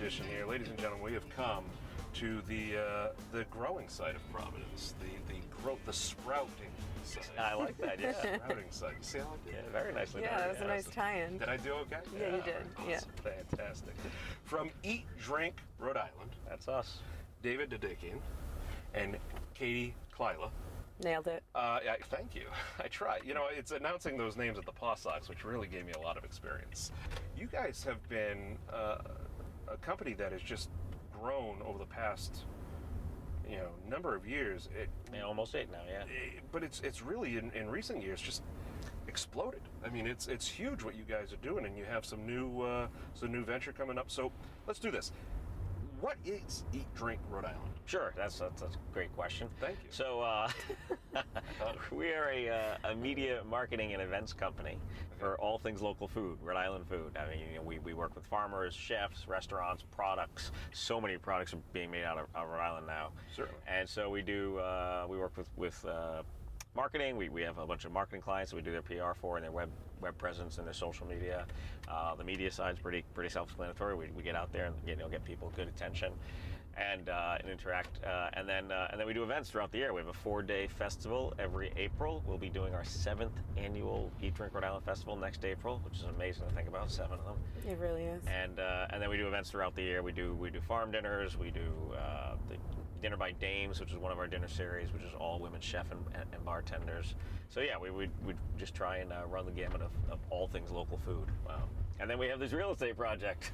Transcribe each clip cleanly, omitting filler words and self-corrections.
edition here. Ladies and gentlemen, we have come to the growing side of Providence, the sprouting side. I like that, yeah. Sprouting side. You see how I did? Yeah, very nicely done. Yeah, that was a nice tie-in. Did I do okay? Yeah, you did. Awesome. Yeah. Fantastic. From Eat, Drink, Rhode Island, That's us. David Dedakian and Katie Kleyla. Nailed it. Thank you. I tried. You know, it's announcing those names at the Paw Sox, which really gave me a lot of experience. You guys have been a company that has just grown over the past, number of years. Almost 8 now, yeah. But it's really in recent years just exploded. I mean, it's huge what you guys are doing, and you have some new venture coming up. So let's do this. What is Eat, Drink, Rhode Island? Sure, that's a great question. Thank you. So, we are a media marketing and events company for all things local food, Rhode Island food. I mean, we work with farmers, chefs, restaurants, products. So many products are being made out of Rhode Island now. Certainly. And so we do. We work with marketing. We have a bunch of marketing clients that we do their PR for and their web presence and their social media. The media side's pretty self-explanatory. We get out there and get people good attention and interact. And then we do events throughout the year. We have a 4-day festival every April. We'll be doing our 7th annual Eat, Drink, Rhode Island Festival next April, which is amazing to think about. 7 of them. It really is. And then we do events throughout the year. We do farm dinners. We do the Dinner by Dames, which is one of our dinner series, which is all women chef and bartenders. So yeah, we just try and run the gamut of all things local food. Wow. And then we have this real estate project.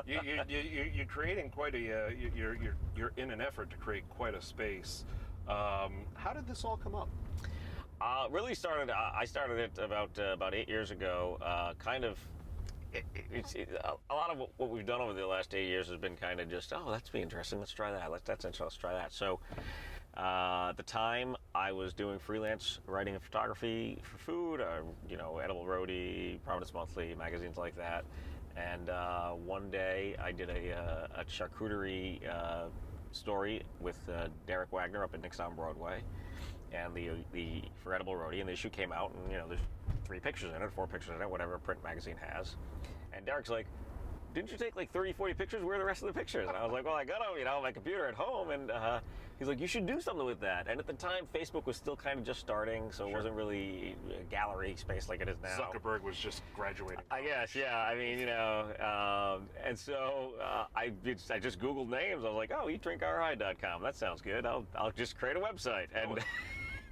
You're creating quite a you're in an effort to create quite a space. How did this all come up? Really started. I started it about 8 years ago. Kind of. A lot of what we've done over the last 8 years has been kind of just, that's be interesting. Let's try that. That's interesting. Let's try that. So, at the time, I was doing freelance writing and photography for food, Edible Roadie, Providence Monthly, magazines like that. And one day, I did a charcuterie story with Derek Wagner up at Nick's on Broadway, and the for Edible Roadie, and the issue came out, and there's 3 pictures in it, 4 pictures in it, whatever a print magazine has. And Derek's like, didn't you take like 30, 40 pictures? Where are the rest of the pictures? And I was like, well, I got them, on my computer at home. And he's like, you should do something with that. And at the time, Facebook was still kind of just starting, so it wasn't really a gallery space like it is now. Zuckerberg was just just I guess, yeah. I mean, and so I just Googled names. I was like, eatdrinkri.com. That sounds good. I'll just create a website. And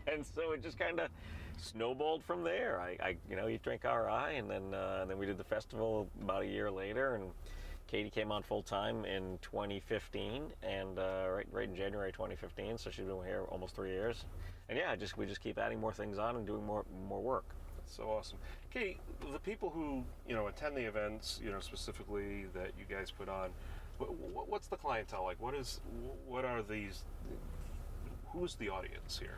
and so it just kind of snowballed from there. I Eat Drink RI, and then we did the festival about a year later, and Katie came on full time in 2015, and right in January 2015. So she's been here almost 3 years, and yeah, we just keep adding more things on and doing more work. That's so awesome, Katie. The people who attend the events, specifically that you guys put on, what's the clientele like? What are these? Who's the audience here?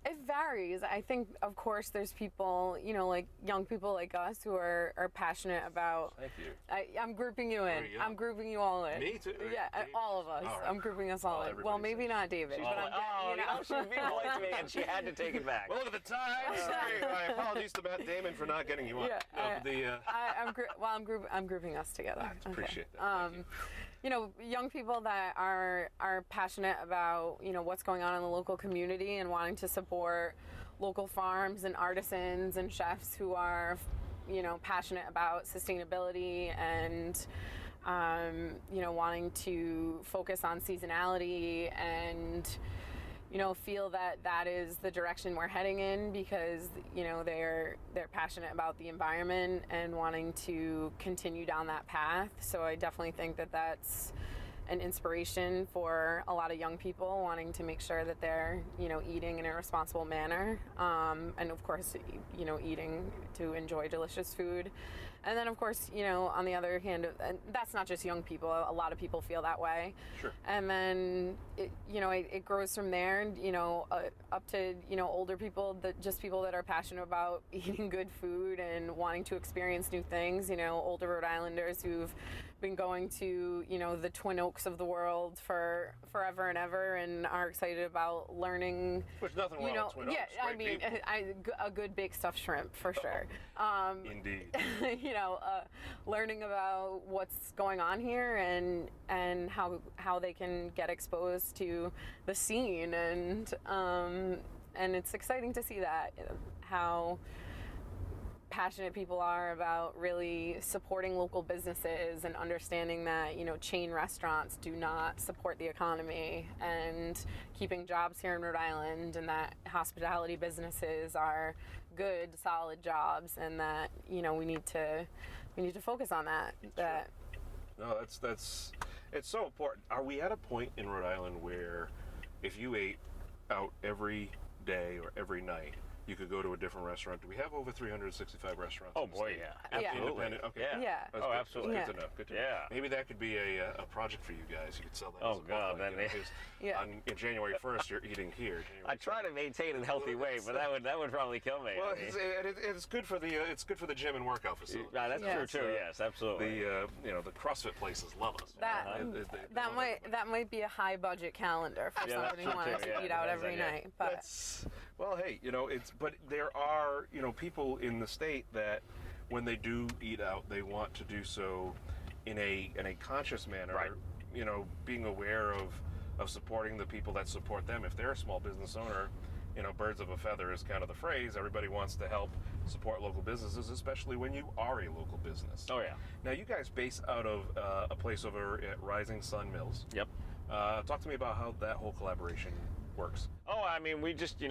It varies. I think, of course, there's people, like young people like us who are passionate about. Thank you. I'm grouping you in. I'm grouping you all in. Me too. Yeah, all of us. All right. I'm grouping us all in. Well, maybe not David, but I'm she was being polite to me, and she had to take it back. Well, look at the time. Sorry, my apologies to Matt Damon for not getting you on. I'm grouping us together. I appreciate that. Young people that are passionate about what's going on in the local community and wanting to support local farms and artisans and chefs who are passionate about sustainability and wanting to focus on seasonality and feel that is the direction we're heading in because they're passionate about the environment and wanting to continue down that path. So I definitely think that that's an inspiration for a lot of young people wanting to make sure that they're eating in a responsible manner, and of course eating to enjoy delicious food. And then of course on the other hand, and that's not just young people, a lot of people feel that way. Sure. And then it grows from there, up to older people, people that are passionate about eating good food and wanting to experience new things, older Rhode Islanders who've been going to, the Twin Oaks of the world for forever and ever, and are excited about learning. There's nothing wrong with Twin Oaks. Yeah, I mean, a good baked stuffed shrimp for sure. Indeed. Learning about what's going on here and how they can get exposed to the scene, and it's exciting to see that, how passionate people are about really supporting local businesses and understanding that, chain restaurants do not support the economy, and keeping jobs here in Rhode Island, and that hospitality businesses are good, solid jobs, and that, we need to focus on that. No, that's it's so important. Are we at a point in Rhode Island where if you ate out every day or every night, you could go to a different restaurant? Do we have over 365 restaurants? Oh boy, yeah, absolutely. Okay. Yeah. That's Oh, good. absolutely. Good to know. Good to know. Yeah. Maybe that could be a project for you guys. You could sell that. Oh, as a God, booklet, then on January 1st, you're eating here. I try to maintain a healthy weight, but that would probably kill me. Well, it's good for the gym and workout facility. That's true too. Yes, absolutely. The CrossFit places love us. That might be a high budget calendar for somebody who wants to eat out every night. But well, hey, but there are, people in the state that when they do eat out, they want to do so in a conscious manner, right. Being aware of supporting the people that support them. If they're a small business owner, birds of a feather is kind of the phrase. Everybody wants to help support local businesses, especially when you are a local business. Oh, yeah. Now, you guys base out of a place over at Rising Sun Mills. Yep. Talk to me about how that whole collaboration works. Oh, I mean, we just,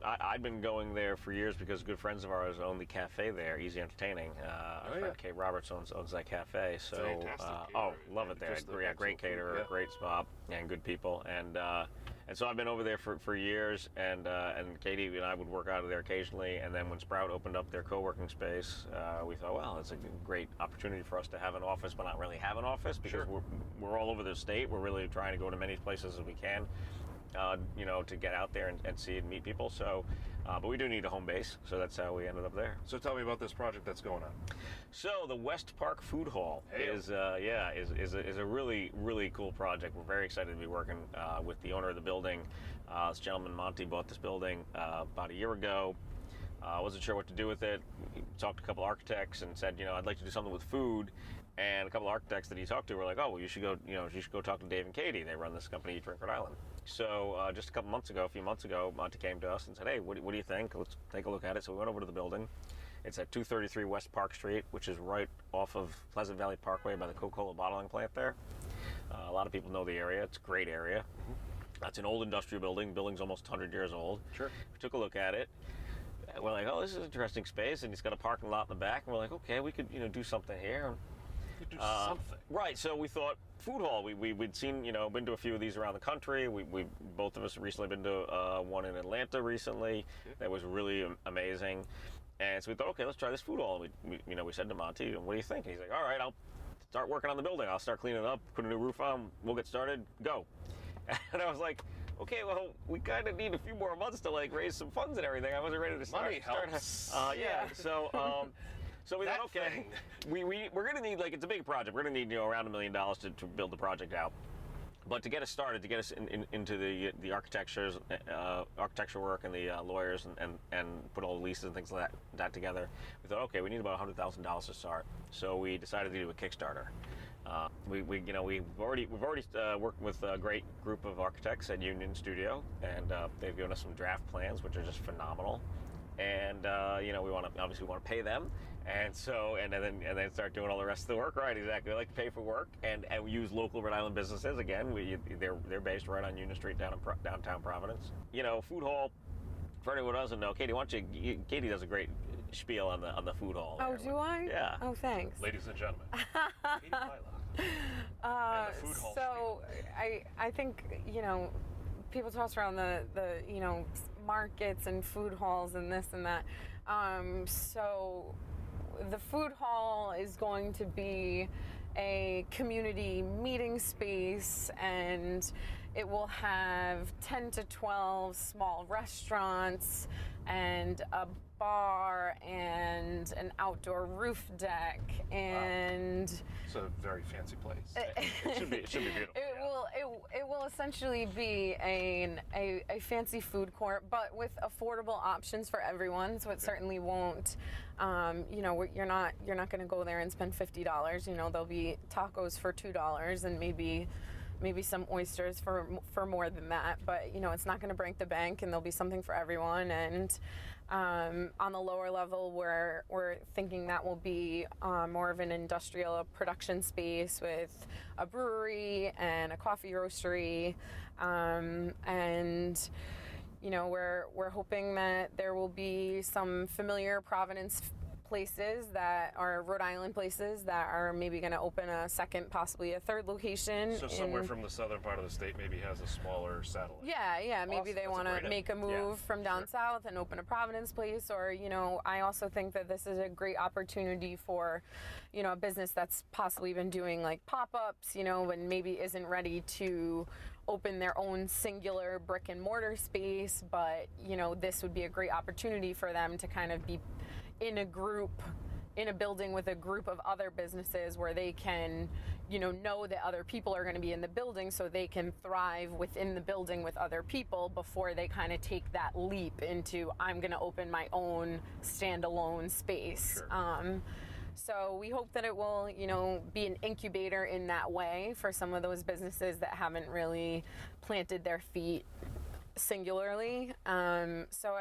I'd been going there for years because good friends of ours own the cafe there, Easy Entertaining. Our friend Kate Roberts owns that cafe. So, love it there. Great caterer, great spot, and good people. And so I've been over there for years, and Katie and I would work out of there occasionally. And then when Sprout opened up their co-working space, we thought, well, it's a great opportunity for us to have an office, but not really have an office, because we're all over the state. We're really trying to go to many places as we can. To get out there and see and meet people. So, but we do need a home base, so that's how we ended up there. So tell me about this project that's going on. So the West Park Food Hall is a really, really cool project. We're very excited to be working with the owner of the building. This gentleman, Monty, bought this building about a year ago. Wasn't sure what to do with it. He talked to a couple architects and said, I'd like to do something with food. And a couple architects that he talked to were like, oh, well, you should go talk to Dave and Katie. They run this company, Eat Drink Rhode Island. So just a few months ago, Monty came to us and said, hey, what do you think? Let's take a look at it. So we went over to the building. It's at 233 West Park Street, which is right off of Pleasant Valley Parkway by the Coca-Cola bottling plant there. A lot of people know the area. It's a great area. That's an old industrial building. Building's almost 100 years old. Sure. We took a look at it. We're like, oh, this is an interesting space, and it's got a parking lot in the back. And we're like, okay, we could do something here. Do something. Right, so we thought food hall. We'd seen, been to a few of these around the country. We both of us recently been to one in Atlanta recently. That was really amazing. And so we thought, okay, let's try this food hall. And we said to Monty, what do you think? And he's like, all right, I'll start working on the building. I'll start cleaning it up, put a new roof on. We'll get started. Go. And I was like, okay, well, we kind of need a few more months to raise some funds and everything. I wasn't ready to start. Money helps. So we thought, okay, we're going to need, it's a big project. We're going to need, around $1 million to build the project out. But to get us started, to get us into the architecture work and the lawyers and put all the leases and things like that together, we thought, okay, we need about $100,000 to start. So we decided to do a Kickstarter. We've already worked with a great group of architects at Union Studio, and they've given us some draft plans, which are just phenomenal. And we want to pay them, and then start doing all the rest of the work. Right, exactly. We like to pay for work, and we use local Rhode Island businesses. Again, they're based right on Union Street downtown Providence. Food hall. For anyone who doesn't know, Katie, Katie does a great spiel on the food hall. Oh, do I? Yeah. Oh, thanks. Ladies and gentlemen, Katie Kleyla. So I think people toss around the markets and food halls and this and that. So the food hall is going to be a community meeting space, and it will have 10 to 12 small restaurants and a bar and an outdoor roof deck and It's a very fancy place. It should be beautiful. It will essentially be a fancy food court, but with affordable options for everyone. So it certainly won't, you're not going to go there and spend $50. There'll be tacos for $2 and maybe some oysters for more than that. But it's not going to break the bank, and there'll be something for everyone. And on the lower level, we're thinking that will be more of an industrial production space with a brewery and a coffee roastery, and we're hoping that there will be some familiar Providence places that are Rhode Island places that are maybe going to open a second, possibly a third location. So somewhere from the southern part of the state maybe has a smaller satellite. Yeah. Maybe Awesome. they That's want a to great make a move from down south and open a Providence place, or I also think that this is a great opportunity for a business that's possibly been doing like pop-ups, and maybe isn't ready to open their own singular brick and mortar space, but this would be a great opportunity for them to kind of be in a building with a group of other businesses where they can know that other people are going to be in the building, so they can thrive within the building with other people before they kind of take that leap into, I'm going to open my own standalone space. Sure. So we hope that it will, be an incubator in that way for some of those businesses that haven't really planted their feet singularly. So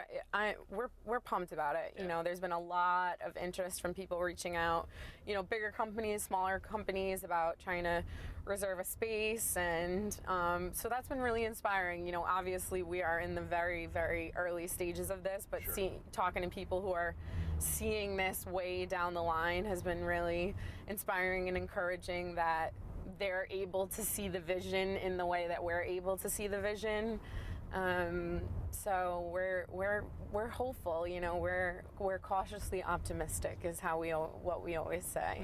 we're pumped about it. There's been a lot of interest from people reaching out, bigger companies, smaller companies, about trying to reserve a space, and so that's been really inspiring. Obviously we are in the very, very early stages of this, but Sure. Talking to people who are seeing this way down the line has been really inspiring and encouraging, that they're able to see the vision in the way that we're able to see the vision. So we're hopeful, we're cautiously optimistic is what we always say.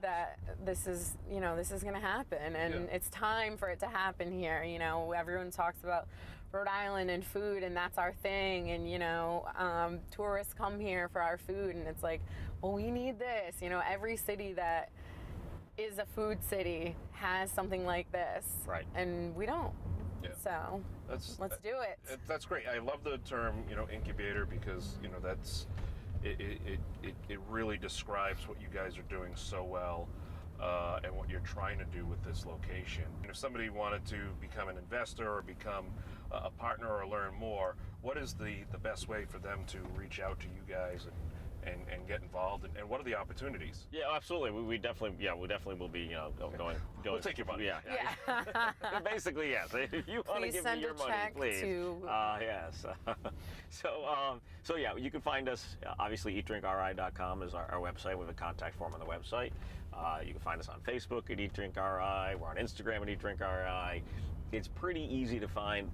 That this is going to happen, and it's time for it to happen here. Everyone talks about Rhode Island and food, and that's our thing, and tourists come here for our food, and it's like, well, we need this. Every city that is a food city has something like this, Right. and we don't. Yeah. So let's do it. That's great. I love the term, incubator, because that's it really describes what you guys are doing so well, and what you're trying to do with this location. If somebody wanted to become an investor or become a partner or learn more, what is the best way for them to reach out to you guys and get involved, and what are the opportunities? Yeah, absolutely. We definitely will be, going. We'll take your money. Yeah. Basically, yes. If you want to give me your money, please. Yes. So yeah, you can find us. Obviously, eatdrinkri.com is our website. We have a contact form on the website. You can find us on Facebook at eatdrinkri. We're on Instagram at eatdrinkri. It's pretty easy to find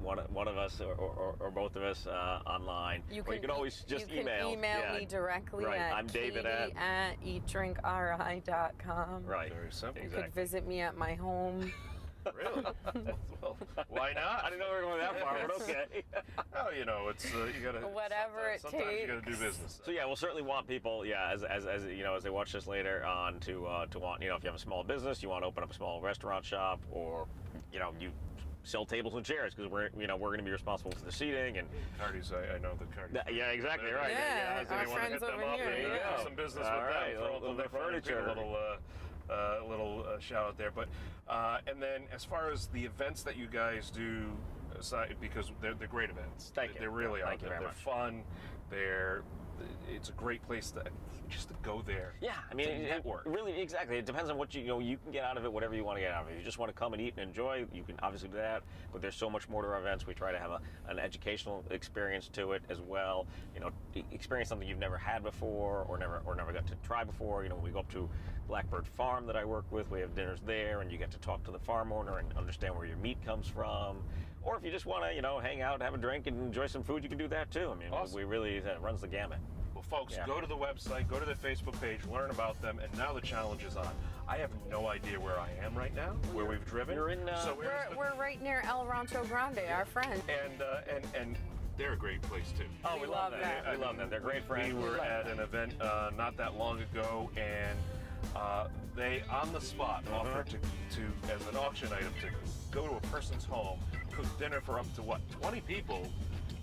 one of us or both of us online. You can always just email. You can email me directly at I'm David at eatdrinkri.com. Very simple. You could visit me at my home. Really? Well, why not? I didn't know we were going that far, but okay. Oh, it's you gotta. Whatever it sometimes takes. you gotta do business. So yeah, we'll certainly want people, as they watch this later on, to want, if you have a small business, you want to open up a small restaurant shop, or you sell tables and chairs, because we're going to be responsible for the seating and. Cardi's, I know the Cardi. Yeah, exactly right. Yeah, so our you wanna friends hit them over up here, and yeah. do some business All with right, them. Throw a little furniture. A little shout out there, but and then as far as the events that you guys do, aside, because they're great events. Thank you. They really are. Thank you very They're much. fun. It's a great place just to go there. Yeah, I mean, to network. Really, exactly. It depends on what you can get out of it, whatever you want to get out of it. If you just want to come and eat and enjoy, you can obviously do that. But there's so much more to our events. We try to have an educational experience to it as well. Experience something you've never had before or never got to try before. We go up to Blackbird Farm that I work with. We have dinners there, and you get to talk to the farm owner and understand where your meat comes from. Or if you just want to, hang out, have a drink, and enjoy some food, you can do that too. I mean, Awesome. we really it runs the gamut. Well, folks, Yeah. go to the website, go to their Facebook page, learn about them, and now the challenge is on. I have no idea where I am right now, where we've driven. You're in. So where's the- We're right near El Rancho Grande, our friend. and they're a great place too. Oh, we love that. We love that. They're great friends. We were at an event not that long ago, and they on the spot offered to as an auction item to go to a person's home, cook dinner for up to 20 people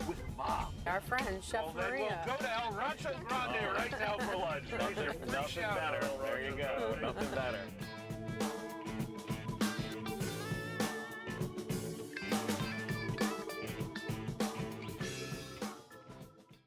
with mom. Our friend Chef Maria. Well, go to El Rancho Grande right now for lunch. Nothing better. There you go. Nothing better.